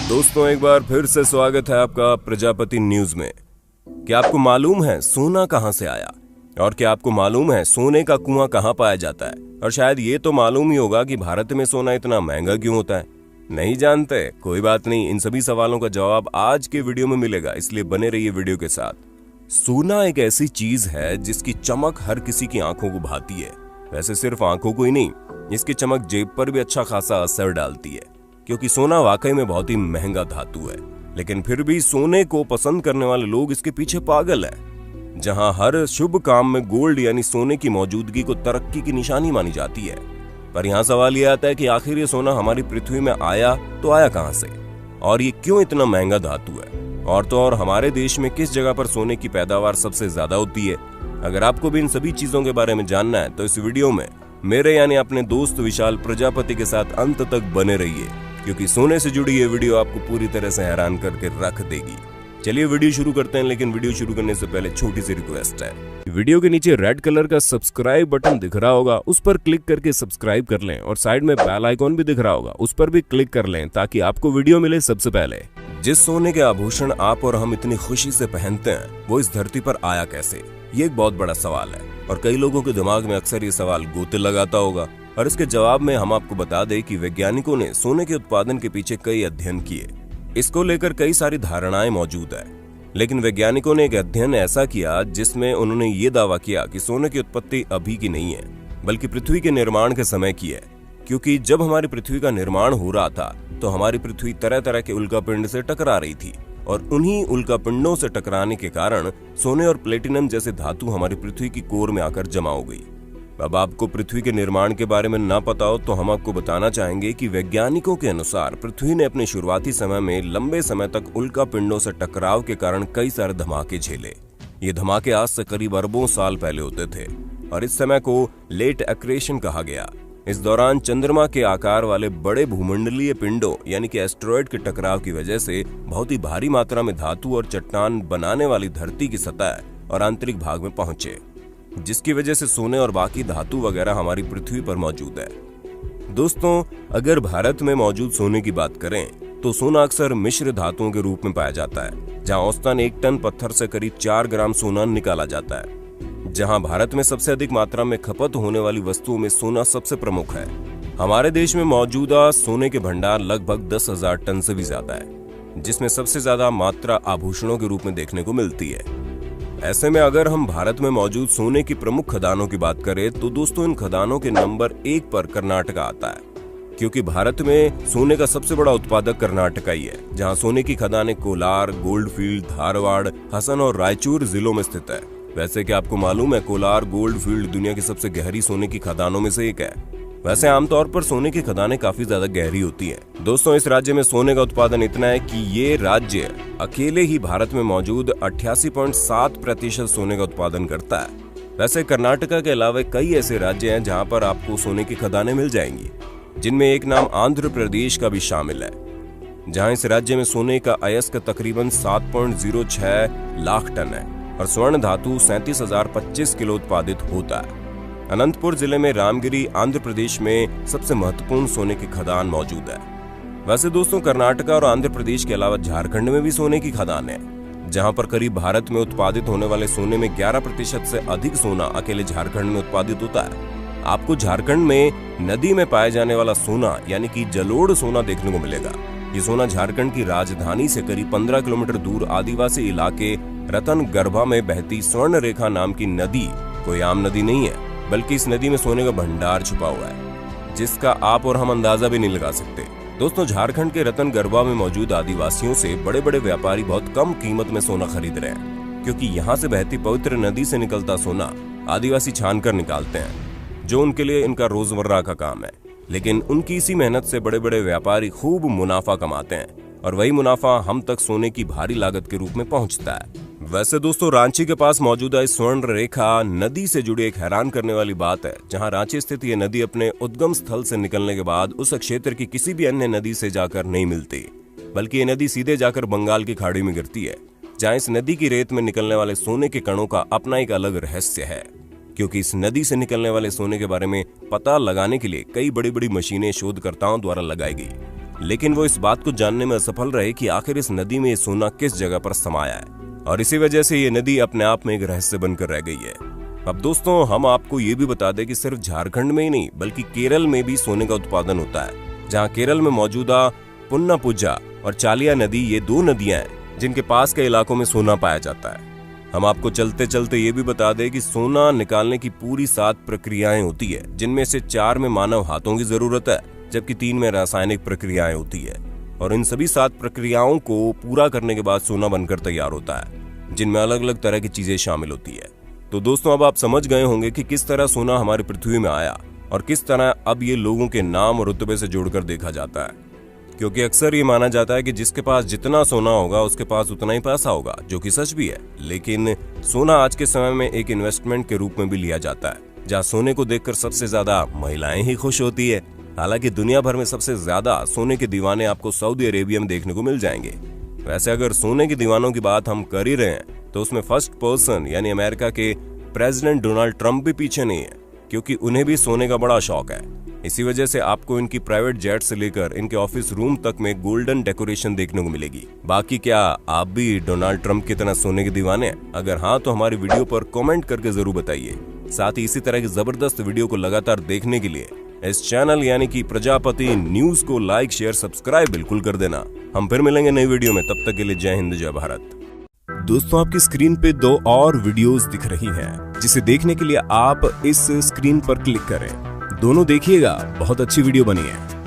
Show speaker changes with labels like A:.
A: दोस्तों, एक बार फिर से स्वागत है आपका प्रजापति न्यूज में। क्या आपको मालूम है सोना कहां से आया? और क्या आपको मालूम है सोने का कुआं कहां पाया जाता है? और शायद ये तो मालूम ही होगा कि भारत में सोना इतना महंगा क्यों होता है। नहीं जानते? कोई बात नहीं, इन सभी सवालों का जवाब आज के वीडियो में मिलेगा, इसलिए बने रहिए वीडियो के साथ। सोना एक ऐसी चीज है जिसकी चमक हर किसी की आंखों को भाती है। वैसे सिर्फ आंखों को ही नहीं, इसकी चमक जेब पर भी अच्छा खासा असर डालती है, क्योंकि सोना वाकई में बहुत ही महंगा धातु है। लेकिन फिर भी सोने को पसंद करने वाले लोग इसके पीछे पागल है। जहां हर शुभ काम में गोल्ड यानी सोने की मौजूदगी को तरक्की की निशानी मानी जाती है। पर यहाँ सवाल ये आता है कि आखिर ये सोना हमारी पृथ्वी में आया तो आया कहां से, और ये क्यों इतना महंगा धातु है? और तो और हमारे देश में किस जगह पर सोने की पैदावार सबसे ज्यादा होती है? अगर आपको भी इन सभी चीजों के बारे में जानना है तो इस वीडियो में मेरे यानी अपने दोस्त विशाल प्रजापति के साथ अंत तक बने रहिए, क्योंकि सोने से जुड़ी ये वीडियो आपको पूरी तरह से हैरान करके रख देगी। चलिए वीडियो शुरू करते हैं, लेकिन वीडियो शुरू करने से पहले छोटी सी रिक्वेस्ट है। वीडियो के नीचे रेड कलर का सब्सक्राइब बटन दिख रहा होगा, उस पर क्लिक करके सब्सक्राइब कर लें, और साइड में बेल आइकॉन भी दिख रहा होगा, उस पर भी क्लिक कर लें ताकि आपको वीडियो मिले सबसे पहले। जिस सोने के आभूषण आप और हम इतनी खुशी से पहनते हैं वो इस धरती पर आया कैसे, ये एक बहुत बड़ा सवाल है, और कई लोगों के दिमाग में अक्सर ये सवाल गोते लगाता होगा। और इसके जवाब में हम आपको बता दें कि वैज्ञानिकों ने सोने के उत्पादन के पीछे कई अध्ययन किए। इसको लेकर कई सारी धारणाएं मौजूद है, लेकिन वैज्ञानिकों ने एक अध्ययन ऐसा किया जिसमें उन्होंने ये दावा किया कि सोने की उत्पत्ति अभी की नहीं है, बल्कि पृथ्वी के निर्माण के समय की है। क्योंकि जब हमारी पृथ्वी का निर्माण हो रहा था तो हमारी पृथ्वी तरह तरह के उल्कापिंड से टकरा रही थी, और उन्हीं उल्कापिंडों से टकराने के कारण सोने और प्लेटिनम जैसे धातु हमारी पृथ्वी की कोर में आकर जमा हो गई। अब आपको पृथ्वी के निर्माण के बारे में ना पता हो तो हम आपको बताना चाहेंगे कि वैज्ञानिकों के अनुसार पृथ्वी ने अपने शुरुआती समय में लंबे समय तक उल्कापिंडों से टकराव के कारण कई सारे धमाके झेले। ये धमाके आज से करीब अरबों साल पहले होते थे, और इस समय को लेट एक्रेशन कहा गया। इस दौरान चंद्रमा के आकार वाले बड़े भूमंडलीय पिंडों यानी कि एस्टेरॉयड के टकराव की वजह से बहुत ही भारी मात्रा में धातु और चट्टान बनाने वाली धरती की सतह और आंतरिक भाग में पहुंचे, जिसकी वजह से सोने और बाकी धातु वगैरह हमारी पृथ्वी पर मौजूद है। दोस्तों, अगर भारत में मौजूद सोने की बात करें तो सोना अक्सर मिश्र धातुओं के रूप में पाया जाता है, जहां औसतन 1 टन पत्थर से करीब 4 ग्राम सोना निकाला जाता है। जहां भारत में सबसे अधिक मात्रा में खपत होने वाली वस्तुओं में सोना सबसे प्रमुख है। हमारे देश में मौजूदा सोने के भंडार लगभग 10,000 टन से भी ज्यादा है, जिसमें सबसे ज्यादा मात्रा आभूषणों के रूप में देखने को मिलती है। ऐसे में अगर हम भारत में मौजूद सोने की प्रमुख खदानों की बात करें तो दोस्तों, इन खदानों के नंबर 1 पर कर्नाटका आता है, क्योंकि भारत में सोने का सबसे बड़ा उत्पादक कर्नाटका ही है, जहां सोने की खदानें कोलार, गोल्डफील्ड, धारवाड़, हसन और रायचूर जिलों में स्थित है। वैसे क्या आपको मालूम है कोलार गोल्डफील्ड दुनिया की सबसे गहरी सोने की खदानों में से एक है। वैसे आमतौर पर सोने की खदानें काफी ज्यादा गहरी होती हैं। दोस्तों, इस राज्य में सोने का उत्पादन इतना है कि ये राज्य अकेले ही भारत में मौजूद 88.7% सोने का उत्पादन करता है। वैसे कर्नाटका के अलावा कई ऐसे राज्य हैं जहां पर आपको सोने की खदानें मिल जाएंगी, जिनमें एक नाम आंध्र प्रदेश का भी शामिल है, जहां इस राज्य में सोने का अयस्क तकरीबन 7.06 लाख टन है और स्वर्ण धातु 37,025 किलो उत्पादित होता है। अनंतपुर जिले में रामगिरी आंध्र प्रदेश में सबसे महत्वपूर्ण सोने की खदान मौजूद है। वैसे दोस्तों, कर्नाटका और आंध्र प्रदेश के अलावा झारखंड में भी सोने की खदान है, जहां पर करीब भारत में उत्पादित होने वाले सोने में 11% से अधिक सोना अकेले झारखंड में उत्पादित होता है। आपको झारखंड में नदी में पाए जाने वाला सोना यानी कि जलोढ़ सोना देखने को मिलेगा। ये सोना झारखंड की राजधानी से करीब 15 किलोमीटर दूर आदिवासी इलाके रतनगर्भा में बहती स्वर्ण रेखा नाम की नदी कोई आम नदी नहीं है, बल्कि इस नदी में सोने का भंडार छुपा हुआ है, जिसका आप और हम अंदाजा भी नहीं लगा सकते। दोस्तों, झारखंड के रतनगर्भा में मौजूद आदिवासियों से बड़े बड़े व्यापारी बहुत कम कीमत में सोना खरीद रहे हैं, क्योंकि यहाँ से बहती पवित्र नदी से निकलता सोना आदिवासी छान कर निकालते हैं, जो उनके लिए इनका रोजमर्रा का काम है। लेकिन उनकी इसी मेहनत से बड़े बड़े व्यापारी खूब मुनाफा कमाते हैं, और वही मुनाफा हम तक सोने की भारी लागत के रूप में पहुंचता है। वैसे दोस्तों, रांची के पास मौजूदा इस स्वर्ण रेखा नदी से जुड़ी एक हैरान करने वाली बात है, जहां रांची स्थित ये नदी अपने उद्गम स्थल से निकलने के बाद उस क्षेत्र की किसी भी अन्य नदी से जाकर नहीं मिलती, बल्कि ये नदी सीधे जाकर बंगाल की खाड़ी में गिरती है, जहां इस नदी की रेत में निकलने वाले सोने के कणों का अपना एक अलग रहस्य है। क्योंकि इस नदी से निकलने वाले सोने के बारे में पता लगाने के लिए कई बड़ी बड़ी मशीनें शोधकर्ताओं द्वारा लगाई गई। लेकिन वो इस बात को जानने में असफल रहे कि आखिर इस नदी में ये सोना किस जगह पर समाया है, और इसी वजह से ये नदी अपने आप में एक रहस्य बनकर रह गई है। अब दोस्तों, हम आपको ये भी बता दें कि सिर्फ झारखंड में ही नहीं बल्कि केरल में भी सोने का उत्पादन होता है, जहाँ केरल में मौजूदा पुन्नापुझा और चालिया नदी ये 2 नदियां हैं जिनके पास के इलाकों में सोना पाया जाता है। हम आपको चलते चलते ये भी बता दें कि सोना निकालने की पूरी 7 प्रक्रियाएं होती है, जिनमें से 4 में मानव हाथों की जरूरत है, जबकि 3 में रासायनिक प्रक्रियाएं होती है। और इन सभी 7 प्रक्रियाओं को पूरा करने के बाद सोना बनकर तैयार होता है, जिनमें अलग अलग तरह की चीजें शामिल होती है। तो दोस्तों, अब आप समझ गए होंगे कि किस तरह सोना हमारी पृथ्वी में आया और किस तरह अब ये लोगों के नाम और रुतबे से जोड़कर देखा जाता है, क्योंकि अक्सर ये माना जाता है कि जिसके पास जितना सोना होगा उसके पास उतना ही पैसा होगा, जो कि सच भी है। लेकिन सोना आज के समय में एक इन्वेस्टमेंट के रूप में भी लिया जाता है, जहाँ सोने को देखकर सबसे ज्यादा महिलाएं ही खुश होती है। हालांकि दुनिया भर में सबसे ज्यादा सोने के दीवाने आपको सऊदी अरेबिया में देखने को मिल जाएंगे। वैसे अगर सोने के दीवानों की बात हम कर ही रहे हैं तो उसमें फर्स्ट पर्सन यानी अमेरिका के प्रेसिडेंट डोनाल्ड ट्रंप भी पीछे नहीं है, क्योंकि उन्हें भी सोने का बड़ा शौक है। इसी वजह से आपको इनकी प्राइवेट जेट से लेकर इनके ऑफिस रूम तक में गोल्डन डेकोरेशन देखने को मिलेगी। बाकी क्या आप भी डोनाल्ड ट्रंप की तरह सोने के दीवाने हैं? अगर हाँ तो हमारी वीडियो पर कमेंट करके जरूर बताइए। साथ ही इसी तरह की जबरदस्त वीडियो को लगातार देखने के लिए इस चैनल यानी कि प्रजापति न्यूज को लाइक शेयर सब्सक्राइब बिल्कुल कर देना। हम फिर मिलेंगे नई वीडियो में, तब तक के लिए जय हिंद जय भारत। दोस्तों, आपकी स्क्रीन पे 2 और वीडियोस दिख रही हैं, जिसे देखने के लिए आप इस स्क्रीन पर क्लिक करें। दोनों देखिएगा, बहुत अच्छी वीडियो बनी है।